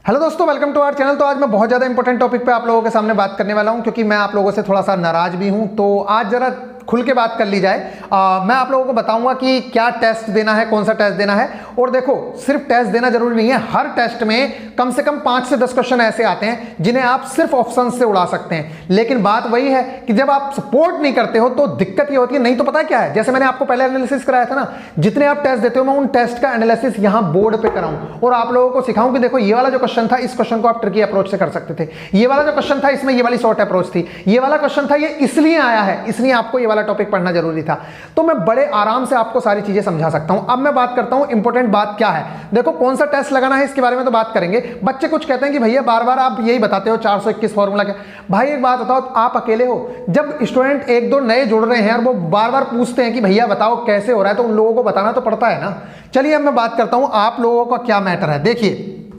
Hello दोस्तों, welcome to our channel. तो आज मैं बहुत ज़्यादा इंपॉर्टेंट टॉपिक पे आप लोगों के सामने बात करने वाला हूं, क्योंकि मैं आप लोगों से थोड़ा सा नाराज भी हूं। तो आज जरा खुल के बात कर ली जाए। मैं आप लोगों को बताऊंगा कि क्या टेस्ट देना है, कौन सा टेस्ट देना है। और देखो, सिर्फ टेस्ट देना जरूरी नहीं है। हर टेस्ट में कम से कम 5 से 10 क्वेश्चन ऐसे आते हैं जिन्हें आप सिर्फ ऑप्शन से उड़ा सकते हैं। लेकिन बात वही है कि जब आप सपोर्ट नहीं करते हो तो दिक्कत ये होती है। नहीं तो पता क्या है, जैसे मैंने आपको पहले एनालिसिस कराया था ना, जितने आप टेस्ट देते हो मैं उन टेस्ट का एनालिसिस यहां बोर्ड पे कराऊं और आप लोगों को सिखाऊं कि देखो, ये वाला जो क्वेश्चन था, इस क्वेश्चन को आप ट्रिकी अप्रोच से कर सकते थे। ये वाला जो क्वेश्चन था, इसमें ये वाली शॉर्ट अप्रोच थी। ये वाला क्वेश्चन था, ये इसलिए आया है, इसलिए आपको ये वाला टॉपिक पढ़ना जरूरी था। तो मैं बड़े आराम से आपको सारी चीजें समझा सकता हूं। अब मैं बात करता हूं इंपॉर्टेंट बात क्या है। देखो, कौन सा टेस्ट लगाना है इसके बारे में तो बात करेंगे। बच्चे कुछ कहते हैं कि भैया बार बार आप यही बताते हो 421 फॉर्मूला क्या। भाई एक बात बताओ, आप अकेले हो? जब स्टूडेंट एक दो नए जुड़ रहे हैं और वो बार बार पूछते हैं कि भैया बताओ कैसे हो रहा है, तो उन लोगों को बताना तो पड़ता है ना। चलिए अब मैं बात करता हूं आप लोगों का क्या मैटर है। देखिए,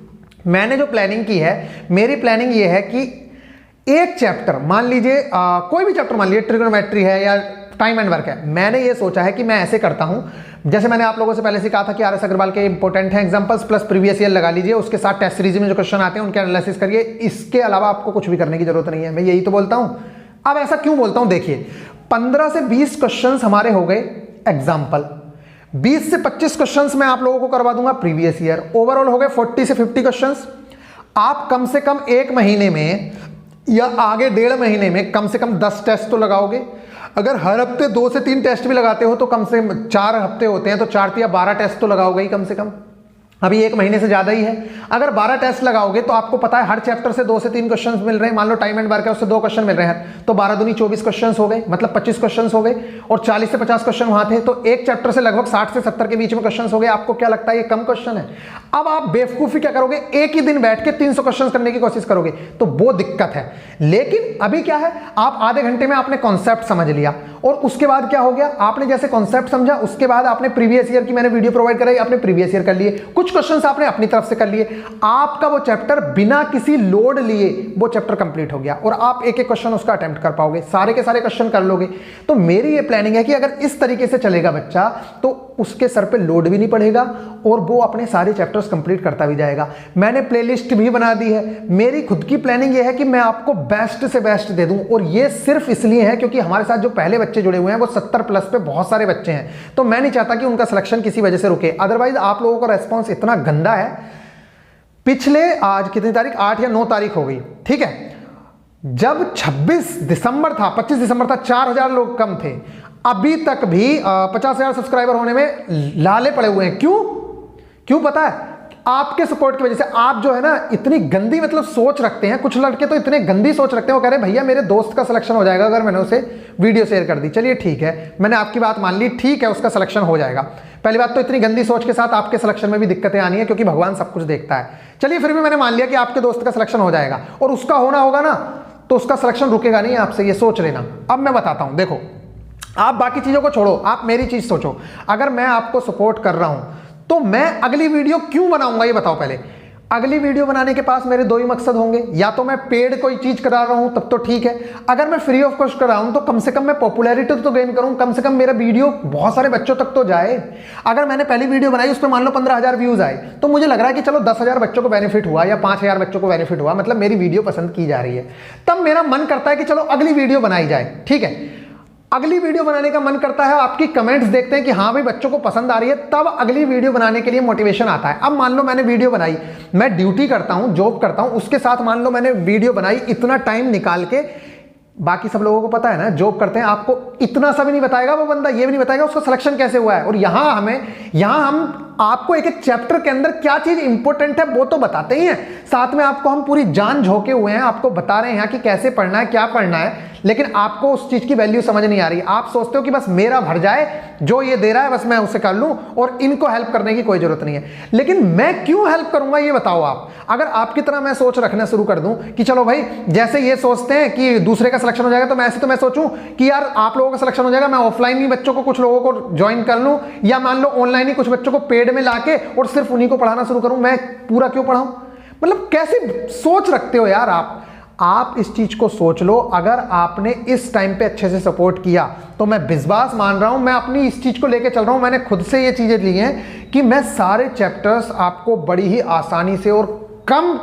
मैंने जो प्लानिंग की है, मेरी प्लानिंग ये है कि एक चैप्टर, मान लीजिए कोई भी चैप्टर, मान लीजिए ट्रिग्नोमेट्री है या टाइम एंड वर्क है, मैंने ये सोचा है कि मैं ऐसे करता हूं, जैसे मैंने आप लोगों से पहले से कहा था कि आर एस अग्रवाल के इंपॉर्टेंट हैं एग्जांपल्स प्लस प्रीवियस ईयर लगा लीजिए, उसके साथ टेस्ट सीरीज में जो क्वेश्चन आते हैं उनके एनालिसिस करिए। इसके अलावा आपको कुछ भी करने की जरूरत नहीं है, मैं यही तो बोलता हूं। अब ऐसा क्यों बोलता हूं, देखिए 15 से 20 क्वेश्चन हमारे हो गए एग्जाम्पल, 20 से 25 क्वेश्चंस मैं आप लोगों को करवा दूंगा प्रीवियस ईयर, ओवरऑल हो गए 40 से 50 क्वेश्चंस। आप कम से कम एक महीने में या आगे 1.5 महीने में कम से कम 10 टेस्ट तो लगाओगे। अगर हर हफ्ते 2 से 3 टेस्ट भी लगाते हो तो कम से कम 4 हफ्ते होते हैं, तो 4 या 12 टेस्ट तो लगाओगे ही कम से कम। अभी एक महीने से ज्यादा ही है। अगर 12 टेस्ट लगाओगे तो आपको पता है हर चैप्टर से 2 से 3 क्वेश्चंस मिल रहे हैं। मान लो टाइम एंड वर्क है, उससे 2 क्वेश्चन मिल रहे हैं, तो 12 दूनी 24 क्वेश्चंस हो गए, मतलब 25 क्वेश्चंस हो गए। और 40 से 50 क्वेश्चन वहां थे, तो एक चैप्टर से लगभग 60 से 70 के बीच में क्वेश्चंस हो गए। आपको क्या लगता है ये कम क्वेश्चन है? अब आप बेवकूफी क्या करोगे, एक ही दिन बैठ के 300 क्वेश्चन करने की कोशिश करोगे, तो वो दिक्कत है। लेकिन अभी क्या है, आप आधे घंटे में आपने कॉन्सेप्ट समझ लिया, और उसके बाद क्या हो गया, आपने जैसे कॉन्सेप्ट समझा, उसके बाद आपने प्रीवियस ईयर की मैंने वीडियो प्रोवाइड कराई, आपने प्रीवियस ईयर कर लिए, कुछ क्वेश्चंस आपने अपनी तरफ से कर लिए। आपका वो चैप्टर बिना किसी लोड लिए वो चैप्टर कंप्लीट हो गया, और आप एक एक क्वेश्चन उसका अटेम्प्ट कर पाओगे, सारे के सारे क्वेश्चन कर लोगे। तो मेरी ये प्लानिंग है कि अगर इस तरीके से चलेगा बच्चा, तो उसके सर पे लोड भी नहीं पड़ेगा और वो अपने सारे चैप्टर्स कंप्लीट करता भी जाएगा। मैंने प्लेलिस्ट भी बना दी है। मेरी खुद की प्लानिंग ये है कि मैं आपको बेस्ट से बेस्ट दे दूं, और ये सिर्फ इसलिए है क्योंकि हमारे साथ जो पहले बच्चे जुड़े हुए हैं वो 70 प्लस पे बहुत सारे बच्चे हैं, तो मैं नहीं चाहता कि उनका सिलेक्शन किसी वजह से रुके। अदरवाइज आप लोगों का रेस्पॉन्स इतना गंदा है। पिछले, आज कितनी तारीख, 8 या 9 तारीख हो गई, ठीक है, जब 26 दिसंबर था, 25 दिसंबर था, 4000 लोग कम थे। अभी तक भी 50,000 सब्सक्राइबर होने में लाले पड़े हुए हैं। क्यों पता है? आपके सपोर्ट की वजह से। आप जो है ना इतनी गंदी मतलब सोच रखते हैं, कुछ लड़के तो इतने गंदी सोच रखते हैं, वो कह रहे हैं भैया मेरे दोस्त का सिलेक्शन हो जाएगा अगर मैंने उसे वीडियो शेयर कर दी। चलिए ठीक है, मैंने आपकी बात मान ली, ठीक है, उसका सिलेक्शन हो जाएगा। पहली बात तो इतनी गंदी सोच के साथ आपके सिलेक्शन में भी दिक्कतें आनी है, क्योंकि भगवान सब कुछ देखता है। चलिए फिर भी मैंने मान लिया कि आपके दोस्त का सिलेक्शन हो जाएगा, और उसका होना होगा ना, तो उसका सिलेक्शन रुकेगा नहीं आपसे, ये सोच लेना। अब मैं बताता हूं, देखो, आप बाकी चीजों को छोड़ो, आप मेरी चीज सोचो। अगर मैं आपको सपोर्ट कर रहा हूं तो मैं अगली वीडियो क्यों बनाऊंगा, ये बताओ पहले। अगली वीडियो बनाने के पास मेरे 2 ही मकसद होंगे, या तो मैं पेड कोई चीज करा रहा हूं तब तो ठीक है, अगर मैं फ्री ऑफ कॉस्ट कर रहा हूं तो कम से कम मैं पॉपुलैरिटी तो गेन करूं, कम से कम मेरा वीडियो बहुत सारे बच्चों तक तो जाए। अगर मैंने पहली वीडियो बनाई, उस पर मान लो 15,000 व्यूज आए, तो मुझे लग रहा है कि चलो 10,000 बच्चों को बेनिफिट हुआ या 5,000 बच्चों को बेनिफिट हुआ, मतलब मेरी वीडियो पसंद की जा रही है। तब मेरा मन करता है कि चलो अगली वीडियो बनाई जाए, ठीक है। अगली वीडियो बनाने का मन करता है, आपकी कमेंट्स देखते हैं कि हाँ भाई बच्चों को पसंद आ रही है, तब अगली वीडियो बनाने के लिए मोटिवेशन आता है। अब मान लो मैंने वीडियो बनाई, मैं ड्यूटी करता हूं, जॉब करता हूं, उसके साथ मान लो मैंने वीडियो बनाई, इतना टाइम निकाल के। बाकी सब लोगों को पता है ना, जॉब करते हैं, आपको इतना सा भी नहीं बताएगा वो बंदा, ये भी नहीं बताएगा उसका सिलेक्शन कैसे हुआ है। और यहां हम आपको एक एक चैप्टर के अंदर क्या चीज इंपॉर्टेंट है वो तो बताते ही हैं, साथ में आपको हम पूरी जान झोंके हुए हैं, आपको बता रहे हैं कि कैसे पढ़ना है, क्या पढ़ना है। लेकिन आपको उस चीज की वैल्यू समझ नहीं आ रही। आप सोचते हो कि बस मेरा भर जाए, जो ये दे रहा है बस मैं उसे कर लूं, और इनको हेल्प करने की कोई जरूरत नहीं है। लेकिन मैं क्यों हेल्प करूंगा ये बताओ आप। अगर आपकी तरह मैं सोच रखना शुरू कर दूं कि चलो भाई, जैसे ये सोचते हैं कि दूसरे का सिलेक्शन हो जाएगा, तो मैं सोचूं कि यार आप लोगों का सिलेक्शन हो जाएगा, मैं ऑफलाइन ही बच्चों को, कुछ लोगों को ज्वाइन कर लूं, या मान लो ऑनलाइन ही कुछ बच्चों को पेड में लाके और सिर्फ उन्हीं को पढ़ाना शुरू करूं। मैं पूरा क्यों पढ़ाऊं? मतलब कैसे सोच रखते हो यार आप इस चीज को सोच लो। अगर आपने इस टाइम पे अच्छे से सपोर्ट किया तो मैं विश्वास मान रहा हूं, मैं अपनी इस चीज को लेके चल रहा हूं। मैंने खुद से ये चीजें ली हैं कि मैं सारे चैप्टर्स आपको बड़ी ही आसानी से और कम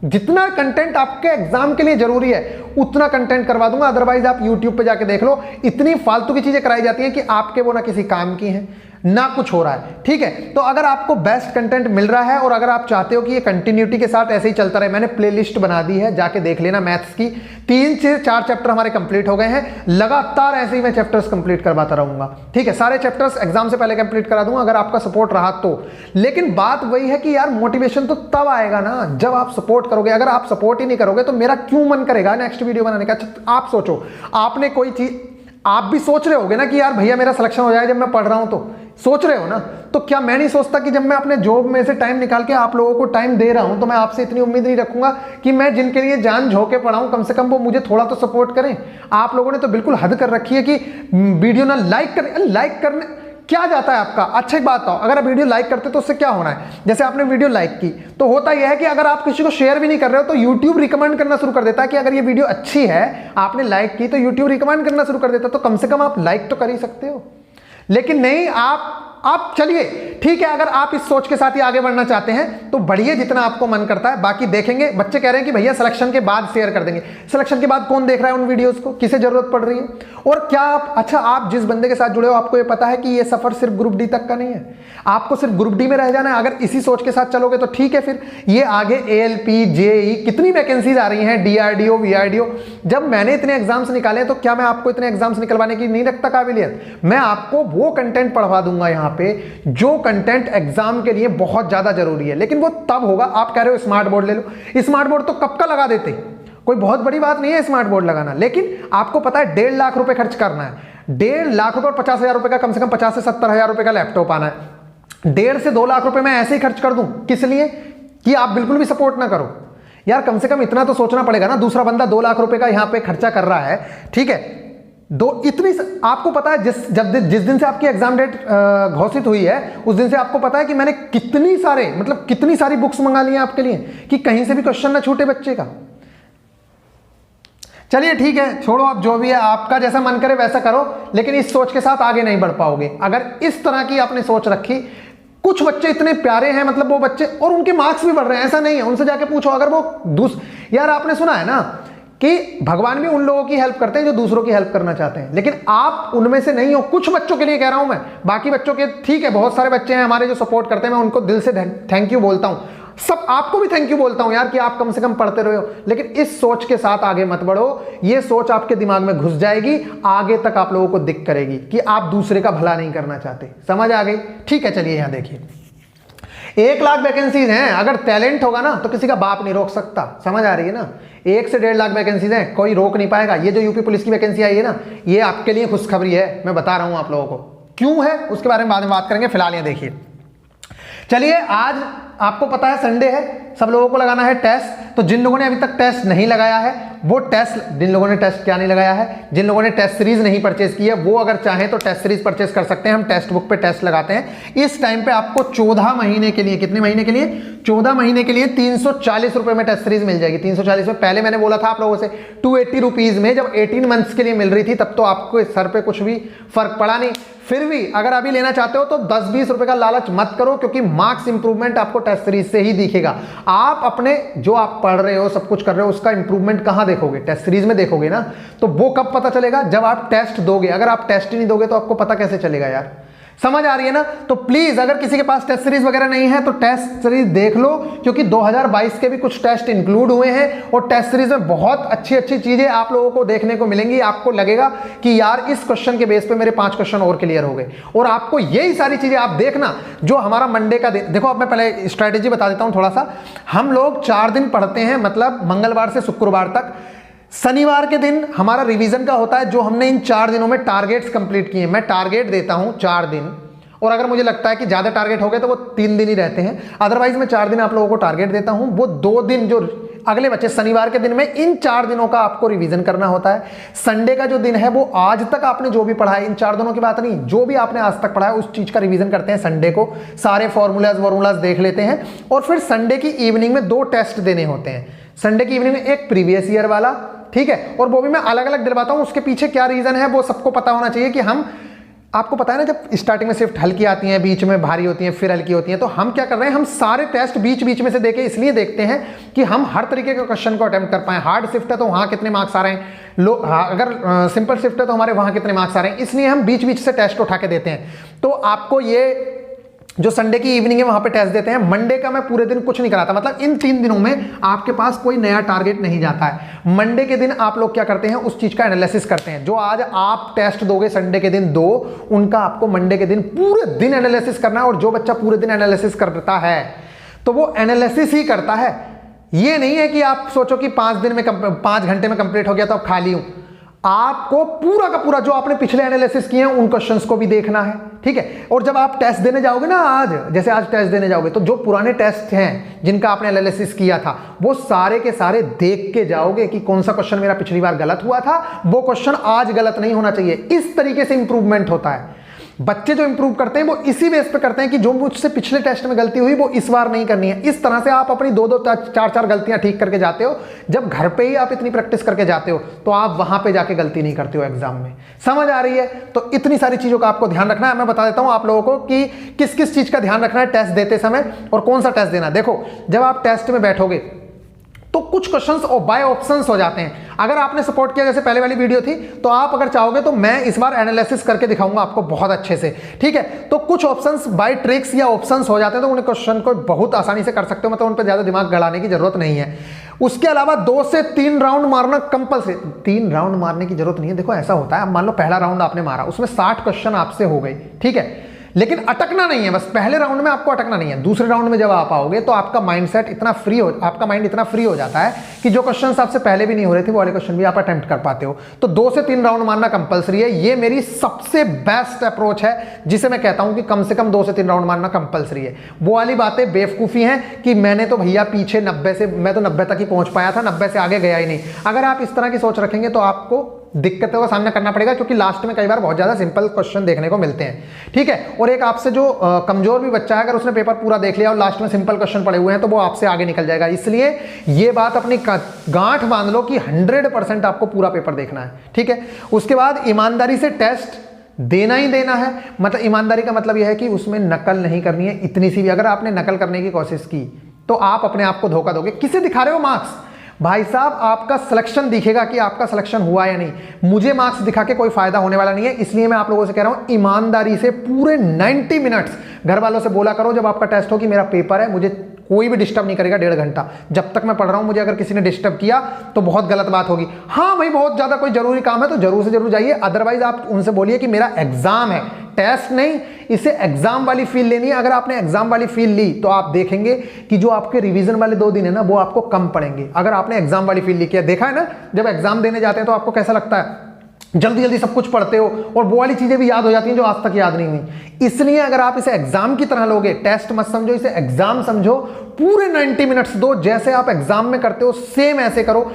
जितना कंटेंट आपके एग्जाम के लिए जरूरी है उतना कंटेंट करवा दूंगा। अदरवाइज आप यूट्यूब पे जाके देख लो, इतनी फालतू की चीजें कराई जाती हैं कि आपके वो ना किसी काम की हैं ना कुछ हो रहा है। ठीक है, तो अगर आपको बेस्ट कंटेंट मिल रहा है और अगर आप चाहते हो कि ये कंटिन्यूटी के साथ ऐसे ही चलता रहे, मैंने प्लेलिस्ट बना दी है, जाके देख लेना। मैथ्स की 3 से 4 चैप्टर हमारे कंप्लीट हो गए हैं, लगातार ऐसे ही मैं चैप्टर्स कंप्लीट करवाता रहूंगा। ठीक है, सारे चैप्टर्स एग्जाम से पहले कंप्लीट करा दूंगा अगर आपका सपोर्ट रहा तो। लेकिन बात वही है कि यार मोटिवेशन तो तब आएगा ना जब आप सपोर्ट करोगे। अगर आप सपोर्ट ही नहीं करोगे तो मेरा क्यों मन करेगा नेक्स्ट वीडियो बनाने का। आप सोचो, आपने कोई चीज, आप भी सोच रहे होगे ना कि यार भैया मेरा सिलेक्शन हो जाए जब मैं पढ़ रहा हूं, तो सोच रहे हो ना। तो क्या मैं नहीं सोचता कि जब मैं अपने जॉब में से टाइम निकाल के आप लोगों को टाइम दे रहा हूं तो मैं आपसे इतनी उम्मीद नहीं रखूंगा कि मैं जिनके लिए जान झोंके पढ़ाऊं कम से कम वो मुझे थोड़ा तो सपोर्ट करें। आप लोगों ने तो बिल्कुल हद कर रखी है कि वीडियो ना लाइक करने क्या जाता है आपका। अच्छा एक बात बताओ, अगर आप वीडियो लाइक करते तो उससे क्या होना है। जैसे आपने वीडियो लाइक की तो होता यह है कि अगर आप किसी को शेयर भी नहीं कर रहे हो तो यूट्यूब रिकमेंड करना शुरू कर देता है कि अगर ये वीडियो अच्छी है, आपने लाइक की तो यूट्यूब रिकमेंड करना शुरू कर देता है। तो कम से कम आप लाइक तो कर ही सकते हो। लेकिन नहीं, आप चलिए ठीक है, अगर आप इस सोच के साथ ही आगे बढ़ना चाहते हैं तो बढ़िए जितना आपको मन करता है। बाकी देखेंगे, बच्चे कह रहे हैं कि भैया सिलेक्शन के बाद शेयर कर देंगे। सिलेक्शन के बाद कौन देख रहा है उन वीडियोस को, किसे जरूरत पड़ रही है। और क्या आप, अच्छा आप जिस बंदे के साथ जुड़े हो आपको ये पता है कि ये सफर सिर्फ ग्रुप डी तक का नहीं है, आपको सिर्फ ग्रुप डी में रह जाना है। अगर इसी सोच के साथ चलोगे तो ठीक है, फिर ये आगे ALP JEE कितनी वैकेंसीज आ रही हैं, DRDO VRDO। जब मैंने इतने एग्जाम्स निकाले तो क्या मैं आपको इतने एग्जाम्स निकलवाने की नहीं रखता काबिलियत। मैं आपको वो कंटेंट पढ़वा दूंगा यहाँ पे जो कंटेंट एग्जाम के लिए बहुत ज्यादा जरूरी है। लेकिन वो तब होगा, आप कह रहे हो स्मार्ट बोर्ड ले लो, स्मार्ट बोर्ड तो कब का लगा देते, कोई बहुत बड़ी बात नहीं है स्मार्ट बोर्ड लगाना। लेकिन आपको पता है 1.5 लाख रुपए खर्च करना है, 1.5 लाख रुपए और 50,000 रुपए का कम से कम 50 से 70,000 रुपए का लैपटॉप आना है। 1.5 से 2 लाख रुपए मैं ऐसे ही खर्च कर दूं, किस लिए कि आप बिल्कुल भी सपोर्ट ना करो। यार कम से कम इतना तो सोचना पड़ेगा ना, दूसरा बंदा 2 लाख रुपए का यहां पे खर्चा कर रहा है, ठीक है। इतनी आपको पता है जिस दिन से आपकी एग्जाम डेट घोषित हुई है उस दिन से आपको पता है कि मैंने कितनी सारी बुक्स मंगा ली हैं आपके लिए कि कहीं से भी क्वेश्चन ना छूटे बच्चे का। चलिए ठीक है, छोड़ो, आप जो भी है आपका जैसा मन करे वैसा करो, लेकिन इस सोच के साथ आगे नहीं बढ़ पाओगे अगर इस तरह की आपने सोच रखी। कुछ बच्चे इतने प्यारे हैं, मतलब वो बच्चे, और उनके मार्क्स भी बढ़ रहे हैं, ऐसा नहीं है। उनसे जाके पूछो, अगर वो यार आपने सुना है ना कि भगवान भी उन लोगों की हेल्प करते हैं जो दूसरों की हेल्प करना चाहते हैं, लेकिन आप उनमें से नहीं हो। कुछ बच्चों के लिए कह रहा हूं मैं, बाकी बच्चों के ठीक है, बहुत सारे बच्चे हैं हमारे जो सपोर्ट करते हैं, मैं उनको दिल से थैंक यू बोलता हूं। सब आपको भी थैंक यू बोलता हूं यार कि आप कम से कम पढ़ते रहो। लेकिन इस सोच के साथ आगे मत बढ़ो, ये सोच आपके दिमाग में घुस जाएगी, आगे तक आप लोगों को दिक्कत करेगी कि आप दूसरे का भला नहीं करना चाहते। समझ आ गई? ठीक है, चलिए यहां देखिए, 1 लाख वैकेंसीज हैं। अगर टैलेंट होगा ना तो किसी का बाप नहीं रोक सकता। समझ आ रही है ना? 1 से 1.5 लाख वैकेंसीज हैं, कोई रोक नहीं पाएगा। ये जो यूपी पुलिस की वैकेंसी आई है ना, ये आपके लिए खुशखबरी है, मैं बता रहा हूं आप लोगों को क्यों है, उसके बारे में बाद में बात करेंगे। फिलहाल ये देखिए, चलिए आज आपको पता है संडे है, सब लोगों को लगाना है टेस्ट। तो जिन लोगों ने अभी तक टेस्ट नहीं लगाया है वो टेस्ट, जिन लोगों ने टेस्ट क्या नहीं लगाया है, जिन लोगों ने टेस्ट सीरीज नहीं परचेज की है वो अगर चाहें तो टेस्ट सीरीज परचेज कर सकते हैं। हम टेस्ट बुक पे टेस्ट लगाते हैं। इस टाइम पे आपको 14 महीने के लिए, कितने महीने के लिए? 14 महीने के लिए 340 रुपए में टेस्ट सीरीज मिल जाएगी। 340 में पहले मैंने बोला था आप लोगों से 280 रुपीज में, जब 18 मंथ्स के लिए मिल रही थी तब तो आपको सर पे कुछ भी फर्क पड़ा नहीं। फिर भी अगर अभी लेना चाहते हो तो 10-20 रुपए का लालच मत करो, क्योंकि मार्क्स इंप्रूवमेंट आपको टेस्ट सीरीज से ही दिखेगा। आप अपने जो आप पढ़ रहे हो, सब कुछ कर रहे हो, उसका इंप्रूवमेंट कहां देखोगे? टेस्ट सीरीज में देखोगे ना। तो वो कब पता चलेगा? जब आप टेस्ट दोगे। अगर आप टेस्ट ही नहीं दोगे तो आपको पता कैसे चलेगा यार? समझ आ रही है ना? तो प्लीज अगर किसी के पास टेस्ट सीरीज वगैरह नहीं है तो टेस्ट सीरीज देख लो, क्योंकि 2022 के भी कुछ टेस्ट इंक्लूड हुए हैं और टेस्ट सीरीज में बहुत अच्छी अच्छी चीजें आप लोगों को देखने को मिलेंगी। आपको लगेगा कि यार इस क्वेश्चन के बेस पे मेरे 5 क्वेश्चन और क्लियर हो गए। और आपको यही सारी चीजें आप देखना जो हमारा मंडे का देखो, अब मैं पहले स्ट्रैटेजी बता देता हूं थोड़ा सा। हम लोग 4 दिन पढ़ते हैं, मतलब मंगलवार से शुक्रवार तक। शनिवार के दिन हमारा रिवीजन का होता है, जो हमने इन 4 दिनों में टारगेट्स कंप्लीट किए। मैं टारगेट देता हूं 4 दिन, और अगर मुझे लगता है कि ज्यादा टारगेट हो गए तो वो 3 दिन ही रहते हैं। अदरवाइज मैं 4 दिन आप लोगों को टारगेट देता हूं। वो 2 दिन जो अगले बचे शनिवार के दिन में, इन 4 दिनों का आपको रिवीजन करना होता है। संडे का जो दिन है वो आज तक आपने जो भी पढ़ा है, इन 4 दिनों की बात नहीं, जो भी आपने आज तक पढ़ा है उस चीज का रिवीजन करते हैं संडे को। सारे फॉर्मूलाज देख लेते हैं, और फिर संडे की इवनिंग में 2 टेस्ट देने होते हैं। संडे की इवनिंग में एक प्रीवियस ईयर वाला, ठीक है, और वो भी मैं अलग अलग दिलवाता हूं। उसके पीछे क्या रीजन है वो सबको पता होना चाहिए कि हम आपको पता है ना, जब स्टार्टिंग में शिफ्ट हल्की आती हैं, बीच में भारी होती हैं, फिर हल्की होती हैं, तो हम क्या कर रहे हैं, हम सारे टेस्ट बीच बीच में से देके इसलिए देखते हैं कि हम हर तरीके के क्वेश्चन को अटेम्प्ट कर पाएं। हार्ड शिफ्ट है तो वहां कितने मार्क्स आ रहे हैं, अगर सिंपल शिफ्ट है तो हमारे वहां कितने मार्क्स आ रहे हैं, इसलिए हम बीच बीच से टेस्ट उठा के देते हैं। तो आपको ये जो संडे की इवनिंग है वहां पे टेस्ट देते हैं। मंडे का मैं पूरे दिन कुछ नहीं कराता, मतलब इन 3 दिनों में आपके पास कोई नया टारगेट नहीं जाता है। मंडे के दिन आप लोग क्या करते हैं, उस चीज का एनालिसिस करते हैं। जो आज आप टेस्ट दोगे संडे के दिन 2, उनका आपको मंडे के दिन पूरे दिन एनालिसिस करना है। और जो बच्चा पूरे दिन एनालिसिस करता है तो वो एनालिसिस ही करता है। ये नहीं है कि आप सोचो कि 5 घंटे में कंप्लीट हो गया तो अब खाली हूं। आपको पूरा का पूरा जो आपने पिछले एनालिसिस किए हैं उन क्वेश्चंस को भी देखना है, ठीक है। और जब आप टेस्ट देने जाओगे ना, आज जैसे आज टेस्ट देने जाओगे, तो जो पुराने टेस्ट हैं जिनका आपने एनालिसिस किया था वो सारे के सारे देख के जाओगे कि कौन सा क्वेश्चन मेरा पिछली बार गलत हुआ था, वो क्वेश्चन आज गलत नहीं होना चाहिए। इस तरीके से इंप्रूवमेंट होता है। बच्चे जो इंप्रूव करते हैं वो इसी बेस पे करते हैं कि जो मुझसे पिछले टेस्ट में गलती हुई वो इस बार नहीं करनी है। इस तरह से आप अपनी 2-2 4-4 गलतियां ठीक करके जाते हो। जब घर पे ही आप इतनी प्रैक्टिस करके जाते हो तो आप वहां पे जाके गलती नहीं करते हो एग्जाम में। समझ आ रही है? तो इतनी सारी चीजों का आपको ध्यान रखना है। मैं बता देता हूं आप लोगों को कि किस किस चीज का ध्यान रखना है टेस्ट देते समय और कौन सा टेस्ट देना। देखो, जब आप टेस्ट में बैठोगे तो कुछ क्वेश्चंस बाय ऑप्शंस हो जाते हैं। अगर आपने सपोर्ट किया, जैसे पहले वाली वीडियो थी, तो आप अगर चाहोगे तो मैं इस बार एनालिसिस करके दिखाऊंगा आपको बहुत अच्छे से, ठीक है। तो कुछ ऑप्शंस बाय ट्रिक्स या ऑप्शंस हो जाते हैं, तो उन क्वेश्चन को बहुत आसानी से कर सकते हो, मतलब उन पर ज्यादा दिमाग गड़ाने की जरूरत नहीं है। उसके अलावा 2 से 3 राउंड मारना कंपल्सरी। 3 राउंड मारने की जरूरत नहीं है। देखो ऐसा होता है, अब मान लो पहला राउंड आपने मारा, उसमें 60 क्वेश्चन आपसे हो गए, ठीक है, लेकिन अटकना नहीं है। बस पहले राउंड में आपको अटकना नहीं है। दूसरे राउंड में जब आप आओगे तो आपका माइंडसेट इतना फ्री हो, आपका माइंड इतना फ्री हो जाता है कि जो क्वेश्चंस आपसे पहले भी नहीं हो रहे थे वो वाले क्वेश्चन भी आप अटेम्प्ट कर पाते हो। तो 2 से 3 राउंड मारना कंपलसरी है। ये मेरी सबसे बेस्ट अप्रोच है जिसे मैं कहता हूं कि कम से कम 2 से 3 राउंड मारना कंपलसरी है। वो वाली बातें बेवकूफी हैं कि मैंने तो भैया पीछे 90 से, मैं तो 90 तक ही पहुंच पाया था, 90 से आगे गया ही नहीं। अगर आप इस तरह की सोच रखेंगे तो आपको दिक्कतों का सामना करना पड़ेगा, क्योंकि लास्ट में कई बार बहुत ज्यादा सिंपल क्वेश्चन देखने को मिलते हैं, ठीक है। और एक आपसे जो कमजोर भी बच्चा है, अगर उसने पेपर पूरा देख लिया और लास्ट में सिंपल क्वेश्चन पड़े हुए हैं तो वो आपसे आगे निकल जाएगा। इसलिए ये बात अपनी गांठ बांध लो कि 100% आपको पूरा पेपर देखना है, ठीक है। उसके बाद ईमानदारी से टेस्ट देना ही देना है। मतलब ईमानदारी का मतलब यह है कि उसमें नकल नहीं करनी है इतनी सी भी। अगर आपने नकल करने की कोशिश की तो आप अपने आप को धोखा दोगे। किसे दिखा रहे हो मार्क्स? भाई साहब, आपका सिलेक्शन दिखेगा कि आपका सिलेक्शन हुआ या नहीं। मुझे मार्क्स दिखा के कोई फायदा होने वाला नहीं है। इसलिए मैं आप लोगों से कह रहा हूं, ईमानदारी से पूरे 90 मिनट्स घर वालों से बोला करो जब आपका टेस्ट हो कि मेरा पेपर है, मुझे कोई भी डिस्टर्ब नहीं करेगा 1.5 घंटा। जब तक मैं पढ़ रहा हूं मुझे अगर किसी ने डिस्टर्ब किया तो बहुत गलत बात होगी। हाँ भाई, बहुत ज्यादा कोई जरूरी काम है तो जरूर से जरूर जाइए, अदरवाइज आप उनसे बोलिए कि मेरा एग्जाम है, टेस्ट नहीं। इसे एग्जाम वाली फील लेनी है। अगर आपने एग्जाम वाली फील ली तो आप देखेंगे कि जो आपके रिवीजन वाले 2 दिन है ना, वो आपको कम पड़ेंगे। अगर आपने एग्जाम वाली फील ली, किया देखा है ना, जब एग्जाम देने जाते हैं तो आपको कैसा लगता है, जल्दी जल्दी सब कुछ पढ़ते हो और वो वाली चीजें भी याद हो जाती हैं जो आज तक याद नहीं हुई। इसलिए अगर आप इसे एग्जाम की तरह लोगे, टेस्ट मत समझो, इसे एग्जाम समझो। पूरे 90 मिनट्स दो, जैसे आप एग्जाम में करते हो सेम ऐसे करो।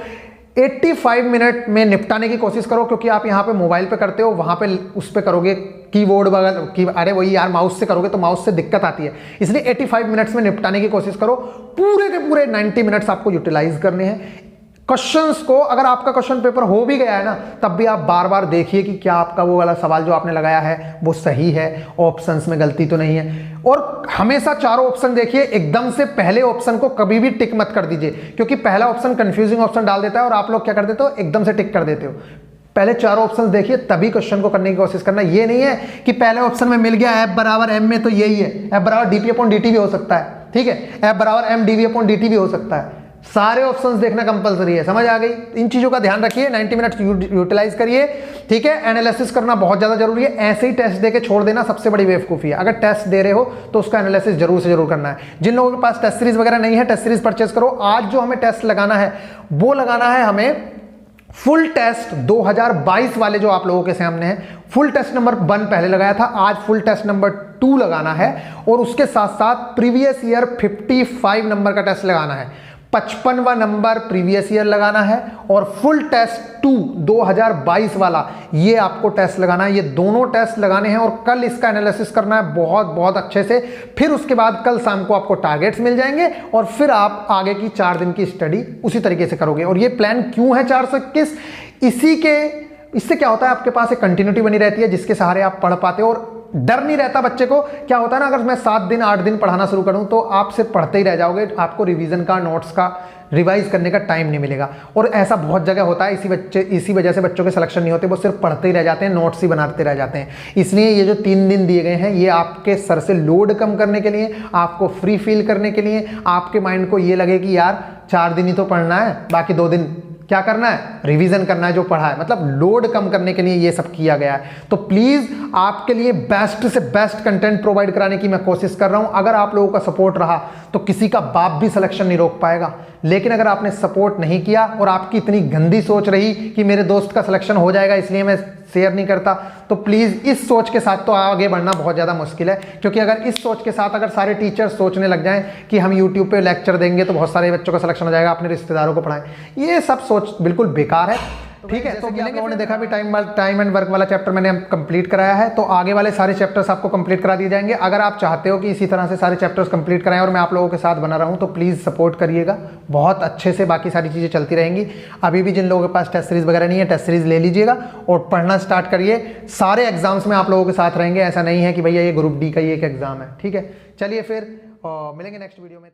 85 मिनट में निपटाने की कोशिश करो, क्योंकि आप यहाँ पे मोबाइल पे करते हो, वहां पे उस पे करोगे कीबोर्ड वगैरह की, अरे वही यार माउस से करोगे तो माउस से दिक्कत आती है। इसलिए 85 मिनट्स में निपटाने की कोशिश करो। पूरे के पूरे 90 मिनट्स आपको यूटिलाइज करने हैं। क्वेश्चंस को, अगर आपका क्वेश्चन पेपर हो भी गया है ना, तब भी आप बार बार देखिए कि क्या आपका वो वाला सवाल जो आपने लगाया है वो सही है, ऑप्शंस में गलती तो नहीं है। और हमेशा चारों ऑप्शन देखिए, एकदम से पहले ऑप्शन को कभी भी टिक मत कर दीजिए, क्योंकि पहला ऑप्शन कंफ्यूजिंग ऑप्शन डाल देता है और आप लोग क्या कर देते हो, एकदम से टिक कर देते हो। पहले चारों ऑप्शन देखिए तभी क्वेश्चन को करने की कोशिश करना। ये नहीं है कि पहले ऑप्शन में मिल गया F बराबर M में तो यही है, F बराबर dp/dt भी हो सकता है, ठीक है, F बराबर M dv/dt भी हो सकता है। सारे ऑप्शंस देखना कंपलसरी है। समझ आ गई? इन चीजों का ध्यान रखिए, 90 मिनट यूटिलाइज करिए, ठीक है। एनालिसिस करना बहुत ज्यादा जरूरी है। ऐसे ही टेस्ट देके छोड़ देना सबसे बड़ी बेवकूफी है। अगर टेस्ट दे रहे हो तो उसका एनालिसिस जरूर से जरूर करना है। जिन लोगों के पास टेस्ट सीरीज वगैरह नहीं है, टेस्ट सीरीज परचेज करो। आज जो हमें टेस्ट लगाना है वो लगाना है हमें फुल टेस्ट 2022 वाले जो आप लोगों के सामने है। फुल टेस्ट नंबर 1 पहले लगाया था, आज फुल टेस्ट नंबर 2 लगाना है और उसके साथ साथ प्रीवियस ईयर 55 नंबर का टेस्ट लगाना है। 55वां नंबर प्रीवियस ईयर लगाना है और फुल टेस्ट 2 2022 वाला ये आपको टेस्ट लगाना है। ये दोनों टेस्ट लगाने हैं और कल इसका एनालिसिस करना है बहुत बहुत अच्छे से। फिर उसके बाद कल शाम को आपको टारगेट्स मिल जाएंगे और फिर आप आगे की 4 दिन की स्टडी उसी तरीके से करोगे। और ये प्लान क्यों है 421? इससे क्या होता है, आपके पास एक कंटिन्यूटी बनी रहती है जिसके सहारे आप पढ़ पाते हो और डर नहीं रहता बच्चे को। क्या होता है ना, अगर मैं 7 दिन 8 दिन पढ़ाना शुरू करूं तो आप सिर्फ पढ़ते ही रह जाओगे, आपको रिवीजन का, नोट्स का रिवाइज करने का टाइम नहीं मिलेगा। और ऐसा बहुत जगह होता है, इसी वजह से बच्चों के सिलेक्शन नहीं होते, वो सिर्फ पढ़ते ही रह जाते हैं, नोट्स ही बनाते रह जाते हैं। इसलिए ये जो 3 दिन दिए गए हैं, ये आपके सर से लोड कम करने के लिए, आपको फ्री फील करने के लिए, आपके माइंड को ये लगे कि यार 4 दिन ही तो पढ़ना है, बाकी 2 दिन क्या करना है, रिवीजन करना है जो पढ़ा है। मतलब लोड कम करने के लिए ये सब किया गया है। तो प्लीज आपके लिए बेस्ट से बेस्ट कंटेंट प्रोवाइड कराने की मैं कोशिश कर रहा हूं। अगर आप लोगों का सपोर्ट रहा तो किसी का बाप भी सिलेक्शन नहीं रोक पाएगा। लेकिन अगर आपने सपोर्ट नहीं किया और आपकी इतनी गंदी सोच रही कि मेरे दोस्त का सिलेक्शन हो जाएगा इसलिए मैं शेयर नहीं करता, तो प्लीज इस सोच के साथ तो आगे बढ़ना बहुत ज्यादा मुश्किल है। क्योंकि अगर इस सोच के साथ अगर सारे टीचर्स सोचने लग जाएं कि हम यूट्यूब पे लेक्चर देंगे तो बहुत सारे बच्चों का सिलेक्शन हो जाएगा, अपने रिश्तेदारों को पढ़ाएं, ये सब सोच बिल्कुल बेकार है। ठीक है, तो आप लोगों ने देखा भी टाइम एंड वर्क वाला चैप्टर मैंने कंप्लीट कराया है, तो आगे वाले सारे चैप्टर्स आपको कंप्लीट करा दिए जाएंगे। अगर आप चाहते हो कि इसी तरह से सारे चैप्टर्स कंप्लीट कराएं और मैं आप लोगों के साथ बना रहा हूं, तो प्लीज़ सपोर्ट करिएगा, बहुत अच्छे से बाकी सारी चीज़ें चलती रहेंगी। अभी भी जिन लोगों के पास टेस्ट सीरीज वगैरह नहीं है, टेस्ट सीरीज ले लीजिएगा और पढ़ना स्टार्ट करिए। सारे एग्जाम्स में आप लोगों के साथ रहेंगे, ऐसा नहीं है कि भैया ये ग्रुप डी का ही एक एग्जाम है। ठीक है, चलिए फिर मिलेंगे नेक्स्ट वीडियो में।